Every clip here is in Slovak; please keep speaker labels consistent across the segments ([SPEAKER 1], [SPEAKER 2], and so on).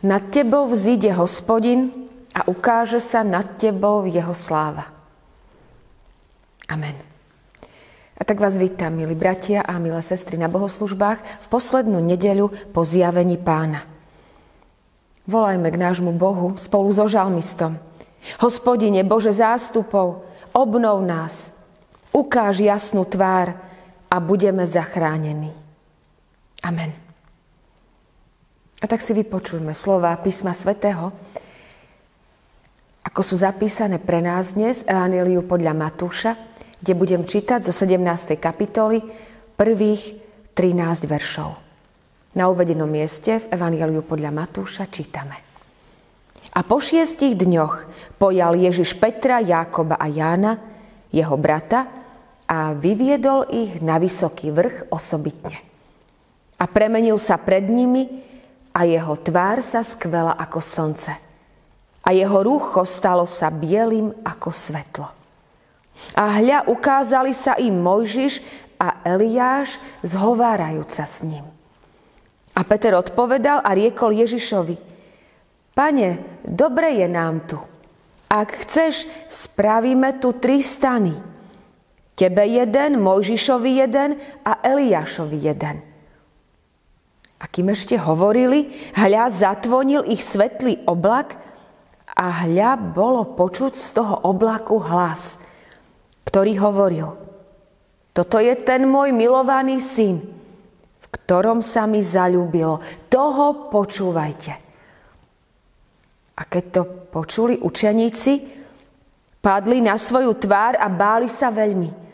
[SPEAKER 1] Nad tebou vzíde Hospodin a ukáže sa nad tebou jeho sláva. Amen. A tak vás vítam, milí bratia a milé sestry na bohoslužbách v poslednú nedeľu po zjavení Pána. Volajme k nášmu Bohu spolu so žalmistom. Hospodine, Bože zástupov, obnov nás, ukáž jasnú tvár a budeme zachránení. Amen. A tak si vypočujme slova písma svätého, ako sú zapísané pre nás dnes v Evanjeliu podľa Matúša, kde budem čítať zo 17. kapitoly prvých 13 veršov. Na uvedenom mieste v Evanjeliu podľa Matúša čítame. A po 6 dňoch pojal Ježiš Petra, Jákoba a Jána, jeho brata, a vyviedol ich na vysoký vrch osobitne. A premenil sa pred nimi a jeho tvár sa skvela ako slnce. A jeho rúcho stalo sa bielým ako svetlo. A hľa, ukázali sa im Mojžiš a Eliáš, zhovárajúc sa s ním. A Peter odpovedal a riekol Ježišovi: Pane, dobre je nám tu. Ak chceš, spravíme tu 3 stany. Tebe jeden, Mojžišovi jeden a Eliášovi jeden. A kým ešte hovorili, hľa, zatvonil ich svetlý oblak a hľa, bolo počuť z toho oblaku hlas, ktorý hovoril: Toto je ten môj milovaný syn, v ktorom sa mi zaľúbilo. Toho počúvajte. A keď to počuli učeníci, padli na svoju tvár a báli sa veľmi.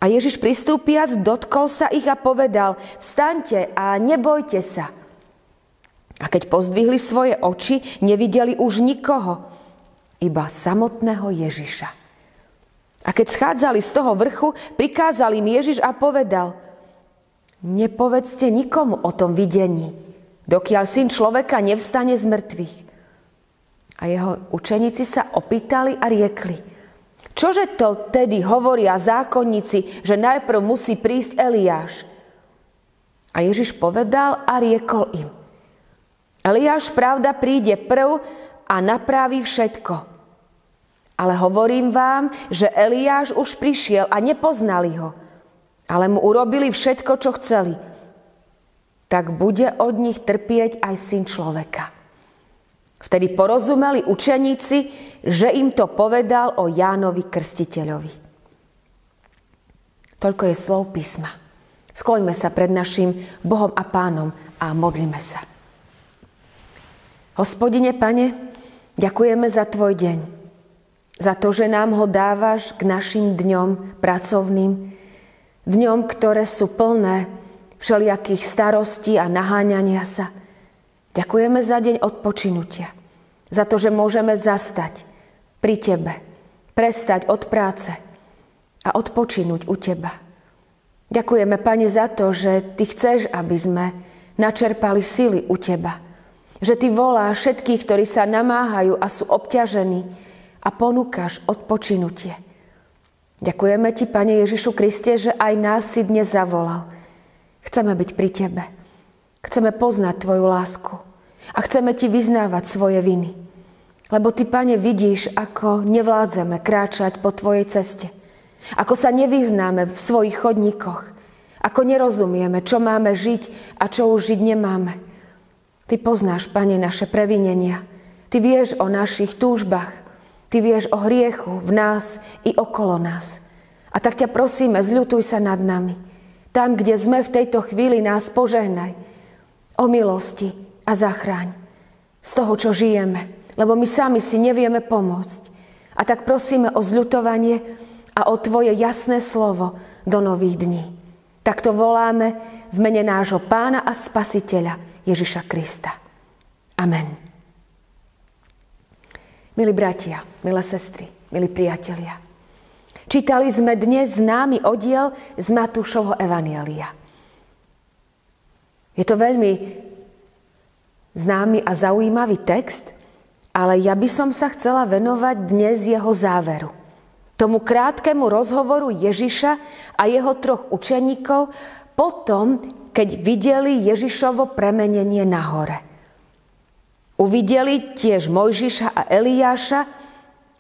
[SPEAKER 1] A Ježiš pristúpiac, dotkol sa ich a povedal: Vstaňte a nebojte sa. A keď pozdvihli svoje oči, nevideli už nikoho, iba samotného Ježiša. A keď schádzali z toho vrchu, prikázal im Ježiš a povedal: Nepovedzte nikomu o tom videní, dokiaľ Syn človeka nevstane z mŕtvych. A jeho učeníci sa opýtali a riekli: Čože to tedy hovoria zákonníci, že najprv musí prísť Eliáš? A Ježiš povedal a riekol im: Eliáš, pravda, príde prv a napraví všetko. Ale hovorím vám, že Eliáš už prišiel a nepoznali ho, ale mu urobili všetko, čo chceli. Tak bude od nich trpieť aj Syn človeka. Vtedy porozumeli učeníci, že im to povedal o Jánovi Krstiteľovi. Toľko je slov písma. Skloňme sa pred našim Bohom a Pánom a modlíme sa. Hospodine, Pane, ďakujeme za Tvoj deň. Za to, že nám ho dávaš k našim dňom pracovným. Dňom, ktoré sú plné všelijakých starostí a naháňania sa. Ďakujeme za deň odpočinutia, za to, že môžeme zastať pri Tebe, prestať od práce a odpočinúť u Teba. Ďakujeme, Pane, za to, že Ty chceš, aby sme načerpali sily u Teba, že Ty voláš všetkých, ktorí sa namáhajú a sú obťažení a ponúkaš odpočinutie. Ďakujeme Ti, Pane Ježišu Kriste, že aj nás si dnes zavolal. Chceme byť pri Tebe. Chceme poznať Tvoju lásku a chceme Ti vyznávať svoje viny. Lebo Ty, Pane, vidíš, ako nevládzeme kráčať po Tvojej ceste. Ako sa nevyznáme v svojich chodníkoch. Ako nerozumieme, čo máme žiť a čo už žiť nemáme. Ty poznáš, Pane, naše previnenia. Ty vieš o našich túžbách. Ty vieš o hriechu v nás i okolo nás. A tak ťa prosíme, zľutuj sa nad nami. Tam, kde sme v tejto chvíli, nás požehnaj. O milosti a zachráň z toho, čo žijeme, lebo my sami si nevieme pomôcť. A tak prosíme o zľutovanie a o Tvoje jasné slovo do nových dní. Takto voláme v mene nášho Pána a Spasiteľa Ježiša Krista. Amen. Milí bratia, milé sestry, milí priatelia, čítali sme dnes známy oddiel z Matúšovho Evanjelia. Je to veľmi známy a zaujímavý text, ale ja by som sa chcela venovať dnes jeho záveru. Tomu krátkemu rozhovoru Ježiša a jeho 3 učeníkov potom, keď videli Ježišovo premenenie na hore. Uvideli tiež Mojžiša a Eliáša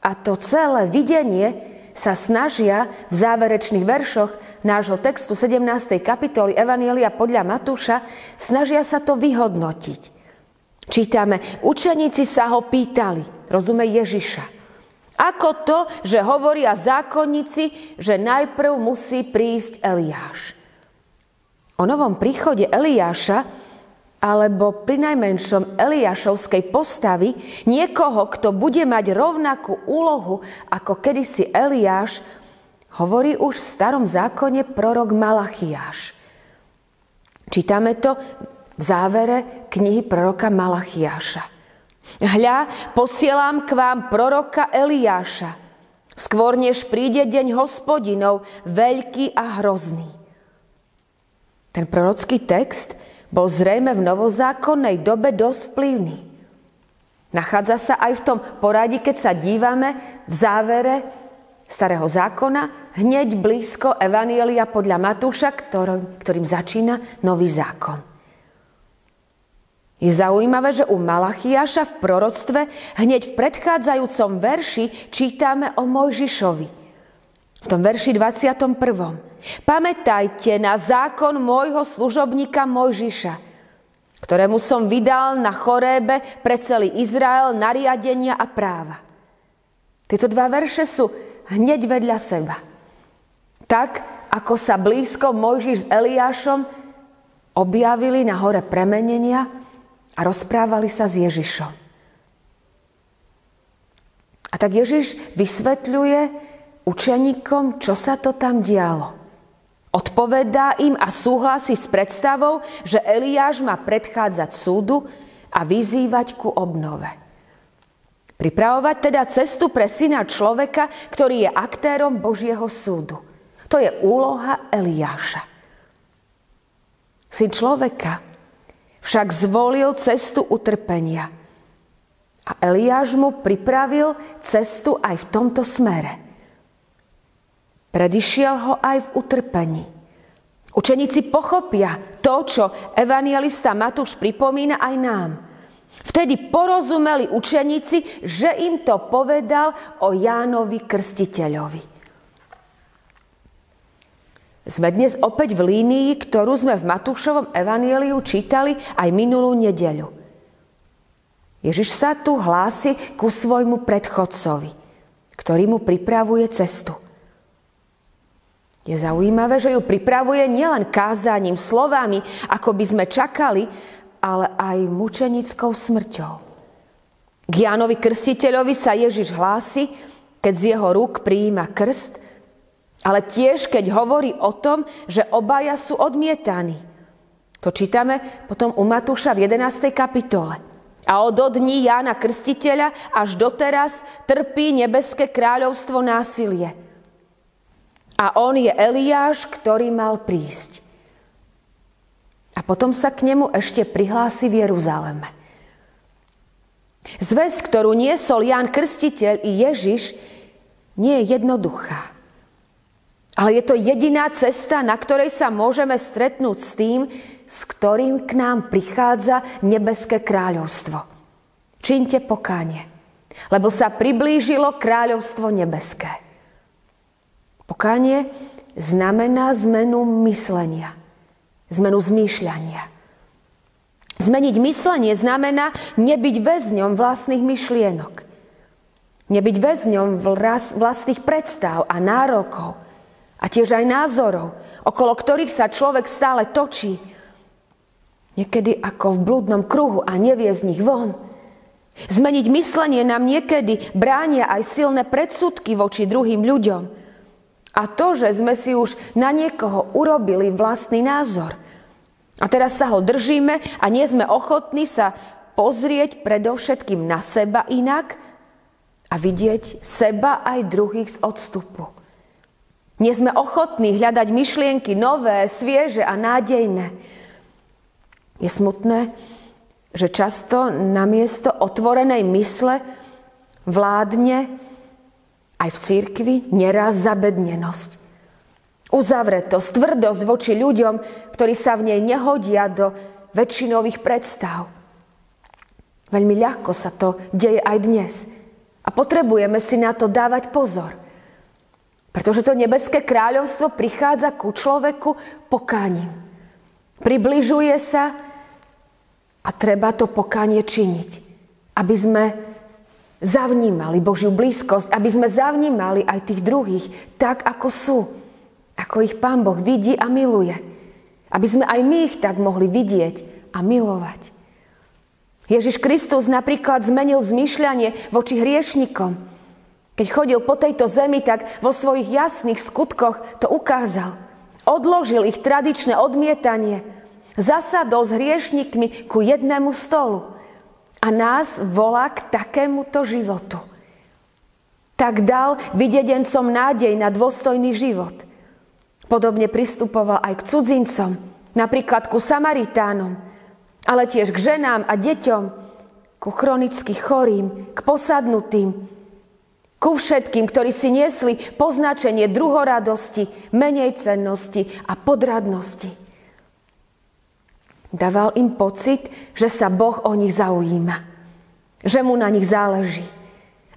[SPEAKER 1] a to celé videnie sa snažia v záverečných veršoch nášho textu 17. kapitoly Evanjelia podľa Matúša, snažia sa to vyhodnotiť. Čítame, učeníci sa ho pýtali, rozumej Ježiša, ako to, že hovoria zákonníci, že najprv musí prísť Eliáš. O novom príchode Eliáša alebo prinajmenšom Eliášovskej postavy, niekoho, kto bude mať rovnakú úlohu ako kedysi Eliáš, hovorí už v starom zákone prorok Malachiáš. Čítame to v závere knihy proroka Malachiáša. Hľa, posielam k vám proroka Eliáša, skôr než príde deň Hospodinov, veľký a hrozný. Ten prorocký text bol zrejme v novozákonnej dobe dosť vplyvný. Nachádza sa aj v tom poradí, keď sa dívame v závere starého zákona, hneď blízko Evanjelia podľa Matúša, ktorým začína nový zákon. Je zaujímavé, že u Malachiáša v proroctve hneď v predchádzajúcom verši čítame o Mojžišovi. V tom verši 21. Pamätajte na zákon môjho služobníka Mojžiša, ktorému som vydal na Chorébe pre celý Izrael nariadenia a práva. Tieto dva verše sú hneď vedľa seba. Tak, ako sa blízko Mojžiš s Eliášom objavili na hore premenenia a rozprávali sa s Ježišom. A tak Ježiš vysvetľuje učeníkom, čo sa to tam dialo. Odpovedá im a súhlasí s predstavou, že Eliáš má predchádzať súdu a vyzývať ku obnove. Pripravovať teda cestu pre syna človeka, ktorý je aktérom Božieho súdu. To je úloha Eliáša. Syn človeka však zvolil cestu utrpenia. A Eliáš mu pripravil cestu aj v tomto smere. Predišiel ho aj v utrpení. Učeníci pochopia to, čo evanjelista Matúš pripomína aj nám. Vtedy porozumeli učeníci, že im to povedal o Jánovi Krstiteľovi. Sme dnes opäť v línii, ktorú sme v Matúšovom evanjeliu čítali aj minulú nedeľu. Ježiš sa tu hlási ku svojmu predchodcovi, ktorý mu pripravuje cestu. Je zaujímavé, že ju pripravuje nielen kázaním, slovami, ako by sme čakali, ale aj mučenickou smrťou. K Jánovi Krstiteľovi sa Ježiš hlási, keď z jeho rúk prijíma krst, ale tiež keď hovorí o tom, že obaja sú odmietaní. To čítame potom u Matúša v 11. kapitole. A od dní Jána Krstiteľa až doteraz trpí nebeské kráľovstvo násilie. A on je Eliáš, ktorý mal prísť. A potom sa k nemu ešte prihlási v Jeruzaleme. Zvesť, ktorú niesol Ján Krstiteľ i Ježiš, nie je jednoduchá. Ale je to jediná cesta, na ktorej sa môžeme stretnúť s tým, s ktorým k nám prichádza nebeské kráľovstvo. Čiňte pokánie, lebo sa priblížilo kráľovstvo nebeské. Pokánie znamená zmenu myslenia, zmenu zmýšľania. Zmeniť myslenie znamená nebyť väzňom vlastných myšlienok, nebyť väzňom vlastných predstav a nárokov a tiež aj názorov, okolo ktorých sa človek stále točí, niekedy ako v blúdnom kruhu a nevie z nich von. Zmeniť myslenie nám niekedy bránia aj silné predsudky voči druhým ľuďom. A to, že sme si už na niekoho urobili vlastný názor. A teraz sa ho držíme a nie sme ochotní sa pozrieť predovšetkým na seba inak a vidieť seba aj druhých z odstupu. Nie sme ochotní hľadať myšlienky nové, svieže a nádejné. Je smutné, že často namiesto otvorenej mysle vládne aj v cirkvi neraz zabednenosť. Uzavretosť, tvrdosť voči ľuďom, ktorí sa v nej nehodia do väčšinových predstav. Veľmi ľahko sa to deje aj dnes. A potrebujeme si na to dávať pozor. Pretože to nebeské kráľovstvo prichádza ku človeku pokáním. Približuje sa a treba to pokánie činiť. Aby sme zavnímali Božiu blízkosť, aby sme zavnímali aj tých druhých tak, ako sú. Ako ich Pán Boh vidí a miluje. Aby sme aj my ich tak mohli vidieť a milovať. Ježiš Kristus napríklad zmenil zmýšľanie voči hriešnikom. Keď chodil po tejto zemi, tak vo svojich jasných skutkoch to ukázal. Odložil ich tradičné odmietanie. Zasadol s hriešnikmi ku jednému stolu. A nás volá k takémuto životu. Tak dal videdencom nádej na dôstojný život. Podobne pristupoval aj k cudzincom, napríklad ku Samaritánom, ale tiež k ženám a deťom, ku chronicky chorým, k posadnutým, ku všetkým, ktorí si niesli poznačenie druhoradosti, menejcennosti a podradnosti. Dával im pocit, že sa Boh o nich zaujíma, že mu na nich záleží.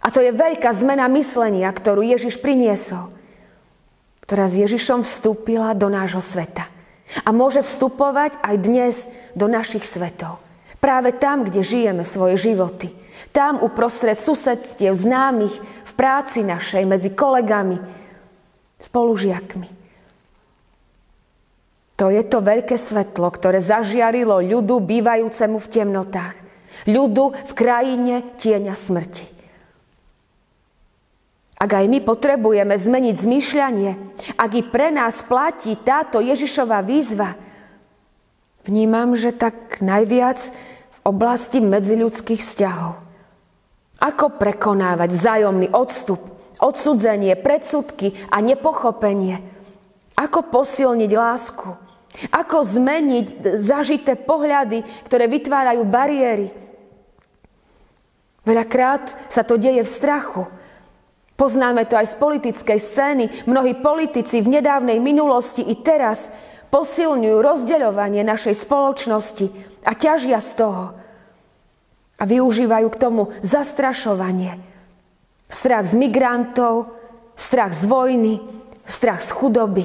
[SPEAKER 1] A to je veľká zmena myslenia, ktorú Ježiš priniesol, ktorá s Ježišom vstúpila do nášho sveta. A môže vstupovať aj dnes do našich svetov. Práve tam, kde žijeme svoje životy. Tam uprostred susedstiev, známych, v práci našej, medzi kolegami, spolužiakmi. To je to veľké svetlo, ktoré zažiarilo ľudu bývajúcemu v temnotách. Ľudu v krajine tieňa smrti. Ak aj my potrebujeme zmeniť zmýšľanie, ak i pre nás platí táto Ježišova výzva, vnímam, že tak najviac v oblasti medziľudských vzťahov. Ako prekonávať vzájomný odstup, odsudzenie, predsudky a nepochopenie? Ako posilniť lásku? Ako zmeniť zažité pohľady, ktoré vytvárajú bariéry? Veľakrát sa to deje v strachu. Poznáme to aj z politickej scény. Mnohí politici v nedávnej minulosti i teraz posilňujú rozdeľovanie našej spoločnosti a ťažia z toho. A využívajú k tomu zastrašovanie. Strach z migrantov, strach z vojny, strach z chudoby.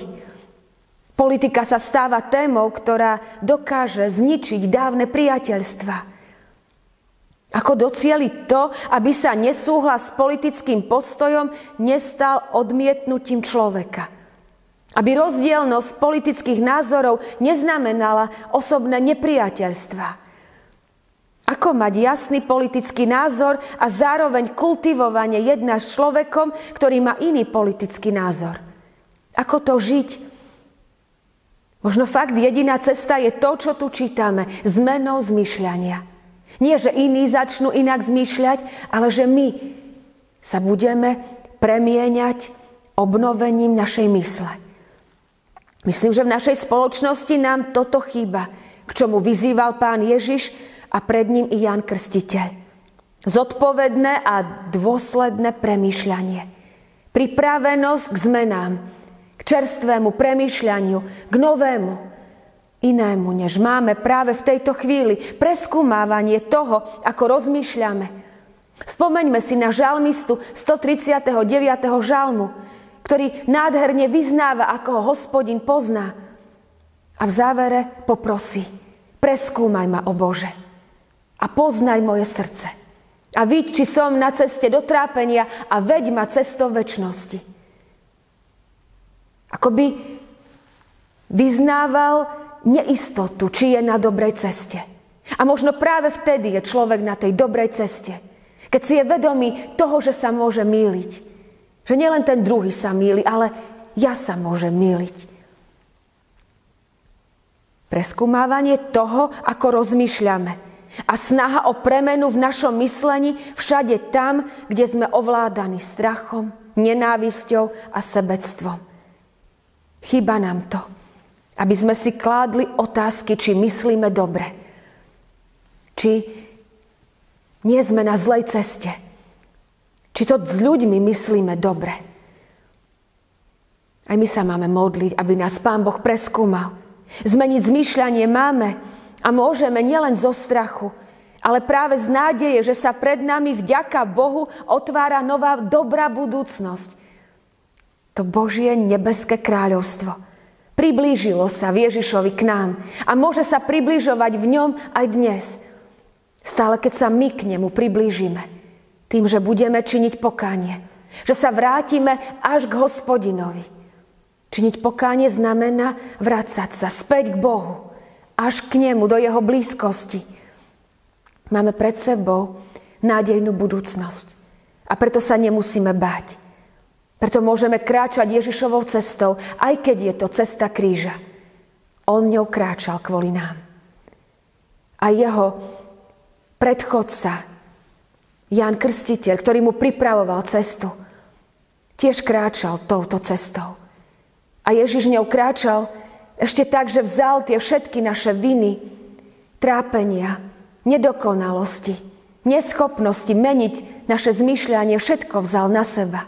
[SPEAKER 1] Politika sa stáva témou, ktorá dokáže zničiť dávne priateľstva. Ako docieliť to, aby sa nesúhlas s politickým postojom nestal odmietnutím človeka. Aby rozdielnosť politických názorov neznamenala osobné nepriateľstva. Ako mať jasný politický názor a zároveň kultivovanie jednať s človekom, ktorý má iný politický názor. Ako to žiť? Možno fakt jediná cesta je to, čo tu čítame, zmenou zmýšľania. Nie, že iní začnú inak zmýšľať, ale že my sa budeme premieňať obnovením našej mysle. Myslím, že v našej spoločnosti nám toto chýba, k čomu vyzýval Pán Ježiš a pred ním i Ján Krstiteľ. Zodpovedné a dôsledné premýšľanie. Pripravenosť k zmenám, k čerstvému premýšľaniu, k novému, inému, než máme práve v tejto chvíli. Preskúmávanie toho, ako rozmýšľame. Spomeňme si na žalmistu 139. žalmu, ktorý nádherne vyznáva, ako ho Hospodin pozná. A v závere poprosí: preskúmaj ma, o Bože, a poznaj moje srdce. A vidť, či som na ceste do trápenia a veď ma cestou večnosti. Akoby vyznával neistotu, či je na dobrej ceste. A možno práve vtedy je človek na tej dobrej ceste. Keď si je vedomý toho, že sa môže mýliť. Že nielen ten druhý sa mýli, ale ja sa môžem mýliť. Preskúmávanie toho, ako rozmýšľame. A snaha o premenu v našom myslení všade tam, kde sme ovládaní strachom, nenávisťou a sebectvom. Chýba nám to, aby sme si kládli otázky, či myslíme dobre. Či nie sme na zlej ceste. Či to s ľuďmi myslíme dobre. Aj my sa máme modliť, aby nás Pán Boh preskúmal. Zmeniť zmýšľanie máme a môžeme nielen zo strachu, ale práve z nádeje, že sa pred nami vďaka Bohu otvára nová dobrá budúcnosť. To Božie nebeské kráľovstvo priblížilo sa v Ježišovi k nám a môže sa približovať v ňom aj dnes. Stále, keď sa my k nemu priblížime, tým, že budeme činiť pokánie, že sa vrátime až k Hospodinovi. Činiť pokánie znamená vrácať sa späť k Bohu, až k nemu, do jeho blízkosti. Máme pred sebou nádejnú budúcnosť a preto sa nemusíme báť. Preto môžeme kráčať Ježišovou cestou, aj keď je to cesta kríža. On ňou kráčal kvôli nám. A jeho predchodca, Ján Krstiteľ, ktorý mu pripravoval cestu, tiež kráčal touto cestou. A Ježiš ňou kráčal ešte tak, že vzal tie všetky naše viny, trápenia, nedokonalosti, neschopnosti meniť naše zmýšľanie, všetko vzal na seba.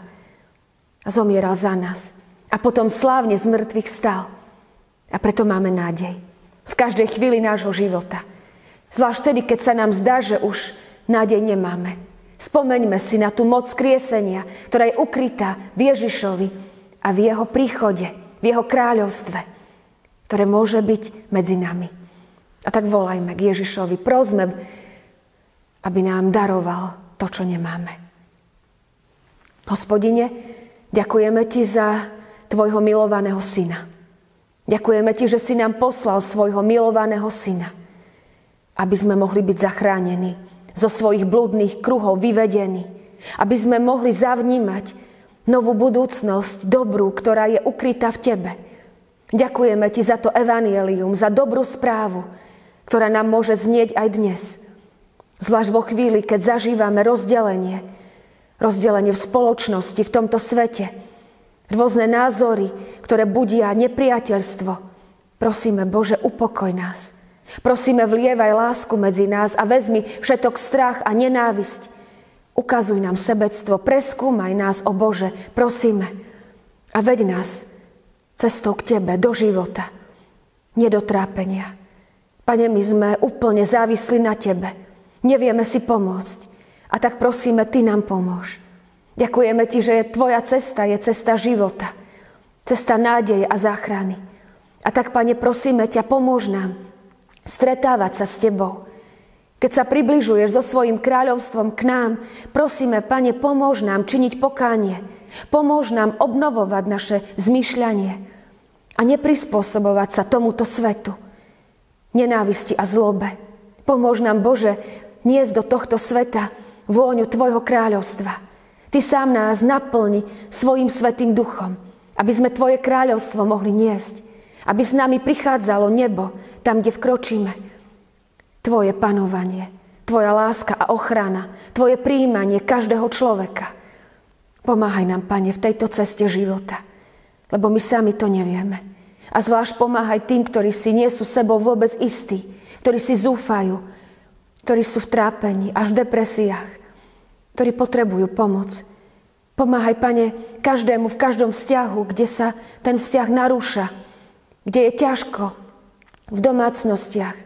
[SPEAKER 1] A zomieral za nás. A potom slávne z mŕtvych vstal. A preto máme nádej. V každej chvíli nášho života. Zvlášť vtedy, keď sa nám zdá, že už nádej nemáme. Spomeňme si na tú moc skriesenia, ktorá je ukrytá v Ježišovi a v jeho príchode, v jeho kráľovstve, ktoré môže byť medzi nami. A tak volajme k Ježišovi, prosme, aby nám daroval to, čo nemáme. Hospodine, ďakujeme Ti za Tvojho milovaného syna. Ďakujeme Ti, že si nám poslal svojho milovaného syna, aby sme mohli byť zachránení, zo svojich blúdnych kruhov vyvedení, aby sme mohli zavnímať novú budúcnosť, dobrú, ktorá je ukrytá v Tebe. Ďakujeme Ti za to evanjelium, za dobrú správu, ktorá nám môže znieť aj dnes. Zvlášť vo chvíli, keď zažívame rozdelenie v spoločnosti, v tomto svete, rôzne názory, ktoré budia nepriateľstvo. Prosíme, Bože, upokoj nás. Prosíme, vlievaj lásku medzi nás a vezmi všetok strach a nenávisť. Ukazuj nám sebectvo, preskúmaj nás, o Bože, prosíme. A veď nás cestou k Tebe, do života, nie do trápenia. Pane, my sme úplne závislí na Tebe. Nevieme si pomôcť. A tak prosíme, Ty nám pomôž. Ďakujeme Ti, že Tvoja cesta je cesta života. Cesta nádeje a záchrany. A tak, Pane, prosíme ťa, pomôž nám stretávať sa s Tebou. Keď sa približuješ so svojím kráľovstvom k nám, prosíme, Pane, pomôž nám činiť pokánie. Pomôž nám obnovovať naše zmýšľanie a neprispôsobovať sa tomuto svetu, nenávisti a zlobe. Pomôž nám, Bože, niesť do tohto sveta vôňu Tvojho kráľovstva. Ty sám nás naplni svojim svätým duchom, aby sme Tvoje kráľovstvo mohli niesť. Aby s nami prichádzalo nebo tam, kde vkročíme. Tvoje panovanie, Tvoja láska a ochrana, Tvoje prijímanie každého človeka. Pomáhaj nám, Pane, v tejto ceste života, lebo my sami to nevieme. A zvlášť pomáhaj tým, ktorí si nie sú sebou vôbec istí, ktorí si zúfajú, ktorí sú v trápení, až v depresiách, ktorí potrebujú pomoc. Pomáhaj, Pane, každému v každom vzťahu, kde sa ten vzťah narúša, kde je ťažko, v domácnostiach,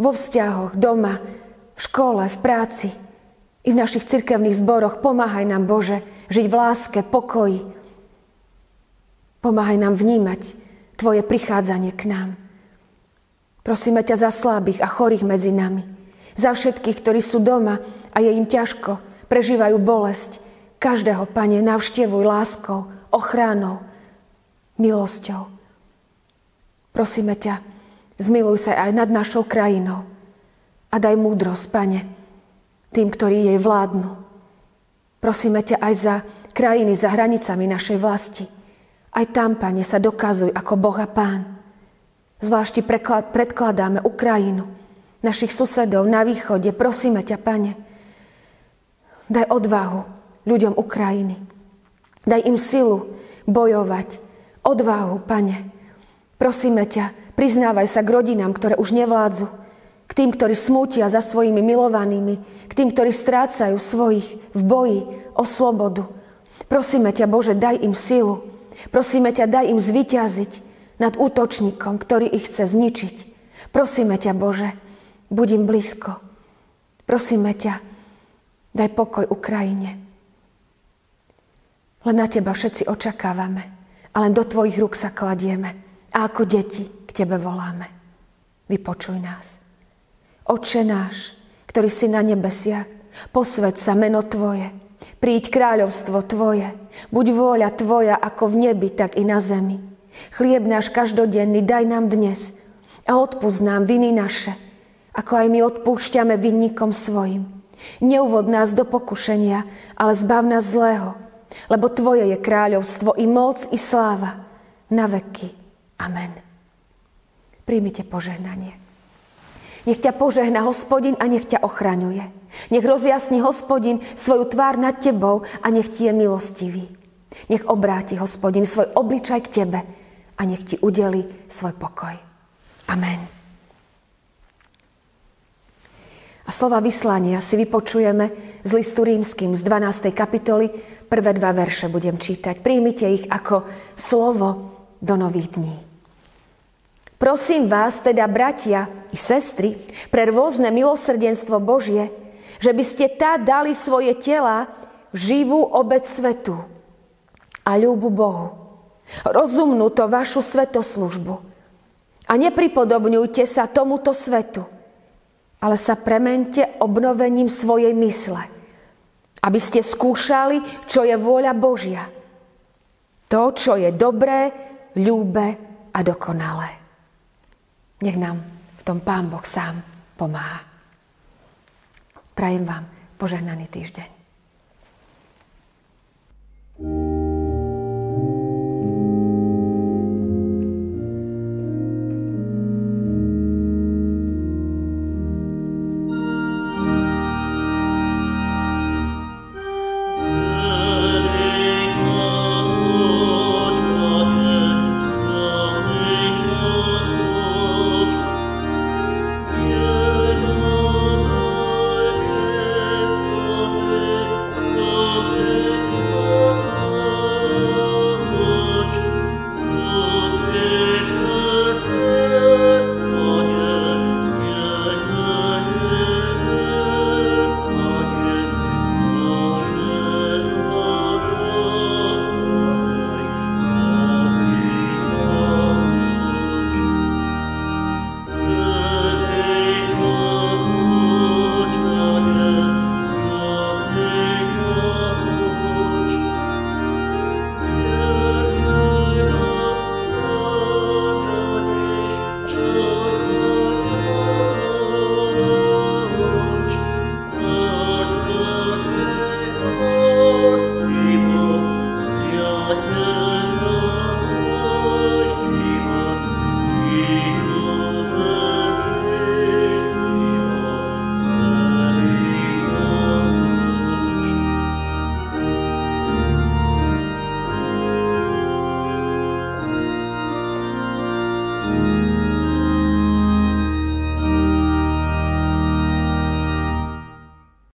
[SPEAKER 1] vo vzťahoch, doma, v škole, v práci i v našich cirkevných zboroch. Pomáhaj nám, Bože, žiť v láske, pokoji. Pomáhaj nám vnímať Tvoje prichádzanie k nám. Prosíme ťa za slabých a chorých medzi nami. Za všetkých, ktorí sú doma a je im ťažko, prežívajú bolesť. Každého, Pane, navštevuj láskou, ochranou, milosťou. Prosíme ťa, zmiluj sa aj nad našou krajinou a daj múdrosť, Pane, tým, ktorí jej vládnu. Prosíme ťa aj za krajiny za hranicami našej vlasti. Aj tam, Pane, sa dokazuj ako Boh a Pán. Zvlášť predkladáme Ukrajinu, našich susedov na východe. Prosíme ťa, Pane, daj odvahu ľuďom Ukrajiny. Daj im silu bojovať, odvahu, Pane. Prosíme ťa, priznávaj sa k rodinám, ktoré už nevládzu, k tým, ktorí smútia za svojimi milovanými, k tým, ktorí strácajú svojich v boji o slobodu. Prosíme ťa, Bože, daj im silu. Prosíme ťa, daj im zvíťaziť nad útočníkom, ktorý ich chce zničiť. Prosíme ťa, Bože, buď im blízko. Prosíme ťa, daj pokoj Ukrajine. Len na teba všetci očakávame a len do tvojich rúk sa kladieme a ako deti k tebe voláme. Vypočuj nás. Otče náš, ktorý si na nebesiach, posväť sa meno tvoje, príď kráľovstvo tvoje, buď vôľa tvoja ako v nebi, tak i na zemi. Chlieb náš každodenný daj nám dnes a odpusť nám viny naše, ako aj my odpúšťame vinníkom svojim. Neuvod nás do pokušenia, ale zbav nás zlého, lebo tvoje je kráľovstvo i moc i sláva na veky. Amen. Príjmite požehnanie. Nech ťa požehná Hospodin a nech ťa ochraňuje. Nech rozjasní Hospodin svoju tvár nad tebou a nech ti je milostivý. Nech obráti Hospodin svoj obličaj k tebe a nech ti udeli svoj pokoj. Amen. A slova vyslania si vypočujeme z listu Rímskym z 12. kapitoly. Prvé 2 verše budem čítať. Príjmite ich ako slovo do nových dní. Prosím vás teda, bratia i sestry, pre rôzne milosrdenstvo Božie, že by ste dali svoje tela v živú obeť svetu a ľúbu Bohu. Rozumnú to vašu svetoslužbu. A nepripodobňujte sa tomuto svetu, ale sa premente obnovením svojej mysle, aby ste skúšali, čo je vôľa Božia. To, čo je dobré, ľúbe a dokonalé. Nech nám v tom Pán Boh sám pomáha. Prajem vám požehnaný týždeň.